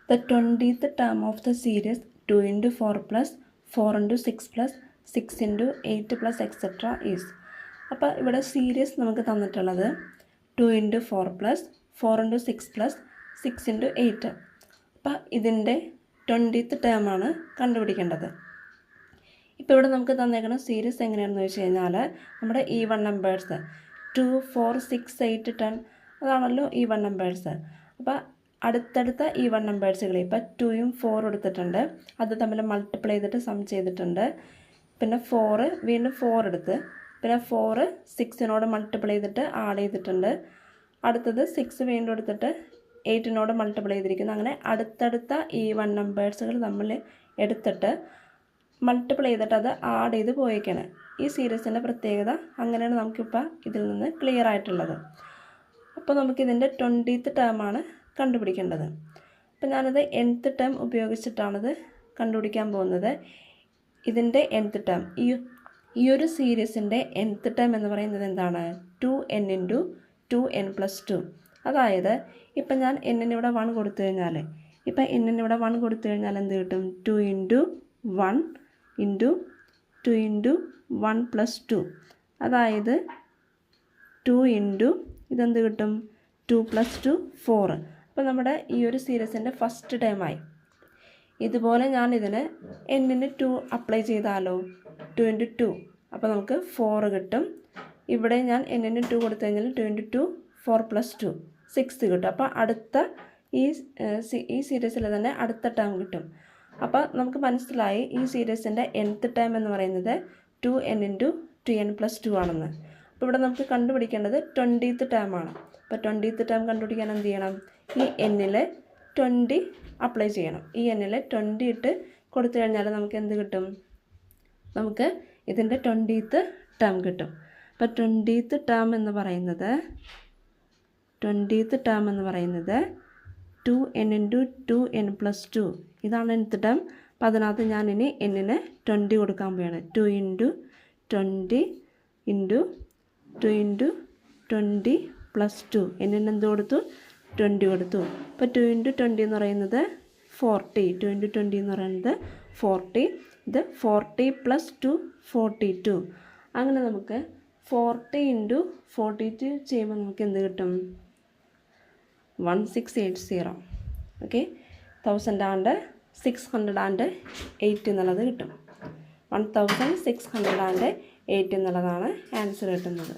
The 20th term of the series 2 into 4 plus 4 into 6 plus 6 into 8 plus etc. is. അപ്പോൾ ഇവിടെ series നമുക്ക് തന്നിട്ടുള്ളത് 2 into 4 plus 4 into 6 plus 6 into 8. അപ്പോൾ ഇതിൻ്റെ 20th ടേമാണ് കണ്ടുപിടിക്കേണ്ടത്. ഇപ്പോൾ ഇവിടെ നമുക്ക് തന്നേക്കുന്ന സീരീസ് എങ്ങനെയാണെന്ന് വെച്ച് കഴിഞ്ഞാൽ നമ്മുടെ ഈവൺ നമ്പേഴ്സ് 2, 4, 6, 8, 10 അതാണല്ലോ ഈവൺ നമ്പേഴ്സ്. അപ്പോൾ അടുത്തടുത്ത ഈവൺ നമ്പേഴ്സുകൾ ഇപ്പോൾ 2ഉം 4 എടുത്തിട്ടുണ്ട്, അത് തമ്മിൽ മൾട്ടിപ്ലൈ ചെയ്തിട്ട് സം ചെയ്തിട്ടുണ്ട്. പിന്നെ 4 വീണ്ടും 4 എടുത്ത്, പിന്നെ 4 6നോട് മൾട്ടിപ്ലൈ ചെയ്തിട്ട് ആഡ് ചെയ്തിട്ടുണ്ട്. അടുത്തത് 6 വീണ്ടും എടുത്തിട്ട് 8നോട് മൾട്ടിപ്ലൈ ചെയ്തിരിക്കുന്നു. അങ്ങനെ അടുത്തടുത്ത ഈവൺ നമ്പേഴ്സുകൾ നമ്മൾ എടുത്തിട്ട് മൾട്ടിപ്ലൈ ചെയ്തിട്ട് അത് ആഡ് ചെയ്ത് പോയേക്കാണ്. ഈ സീരീസിൻ്റെ പ്രത്യേകത അങ്ങനെയാണ് നമുക്കിപ്പോൾ ഇതിൽ നിന്ന് ക്ലിയർ ആയിട്ടുള്ളത്. അപ്പോൾ നമുക്കിതിൻ്റെ 20th ടേമാണ് കണ്ടുപിടിക്കേണ്ടത്. അപ്പോൾ ഞാനത് nth ടേം ഉപയോഗിച്ചിട്ടാണത് കണ്ടുപിടിക്കാൻ പോകുന്നത്. ഇതിൻ്റെ nth ടേം, ഈ ഒരു സീരീസിൻ്റെ nth ടേം എന്ന് പറയുന്നത് എന്താണ്? 2n into 2n plus 2. അതായത് ഇപ്പം ഞാൻ n ഇവിടെ 1 കൊടുത്തു കഴിഞ്ഞാൽ, ഇപ്പം n ഇവിടെ 1 കൊടുത്തു കഴിഞ്ഞാൽ എന്ത് കിട്ടും? 2 into 1 into 2 into 1 plus 2. അതായത് 2 into ഇതെന്ത് കിട്ടും? 2 plus 2 4. അപ്പോൾ നമ്മുടെ ഈ ഒരു സീരീസിൻ്റെ ഫസ്റ്റ് ടേമായി. ഇതുപോലെ ഞാൻ ഇതിന് n-ന് 2 അപ്ലൈ ചെയ്താലോ? 2 into 2. അപ്പോൾ നമുക്ക് 4 കിട്ടും. ഇവിടെ ഞാൻ n-ന് 2 കൊടുത്തു കഴിഞ്ഞാൽ 2 into 2 4 plus 2 6 കിട്ടും. അപ്പോൾ അടുത്ത ഈ സീരീസിൽ തന്നെ അടുത്ത ടേം കിട്ടും. അപ്പോൾ നമുക്ക് മനസ്സിലായി ഈ സീരീസിൻ്റെ nth ടേം എന്ന് പറയുന്നത് 2n into 2n plus 2 ആണെന്ന്. അപ്പോൾ ഇവിടെ നമുക്ക് കണ്ടുപിടിക്കേണ്ടത് 20th ടേമാണ്. അപ്പോൾ 20th ടേം കണ്ടുപിടിക്കാൻ എന്ത് ചെയ്യണം? ഈ n-ൽ 20 അപ്ലൈ ചെയ്യണം. ഈ n-ൽ 20 ഇട്ട് കൊടുത്തു കഴിഞ്ഞാൽ നമുക്ക് എന്ത് കിട്ടും? നമുക്ക് ഇതിൻ്റെ 20th ടേം കിട്ടും. അപ്പോൾ 20th ടേം എന്ന് പറയുന്നത് 2n into 2n plus 2. ഇതാണ് nth ടേം. അപ്പോൾ അതിനകത്ത് ഞാൻ ഇനി n-ന് 20 കൊടുക്കാൻ പോവുകയാണ്. 2 into 20 into 2 into 20 plus 2. n-ന് എന്ത് കൊടുത്തു? 20 കൊടുത്തു. അപ്പോൾ 2 into 20 എന്ന് പറയുന്നത് 40. 2 into 20 എന്ന് പറയുന്നത് 40. ഇത് 40 plus 2 42. അങ്ങനെ നമുക്ക് 40 into 42 ചെയ്യുമ്പോൾ നമുക്ക് എന്ത് കിട്ടും? 1680. ഓക്കെ, 1608 എന്നുള്ളത് കിട്ടും. 1608 എന്നുള്ളതാണ് ആൻസർ കിട്ടുന്നത്.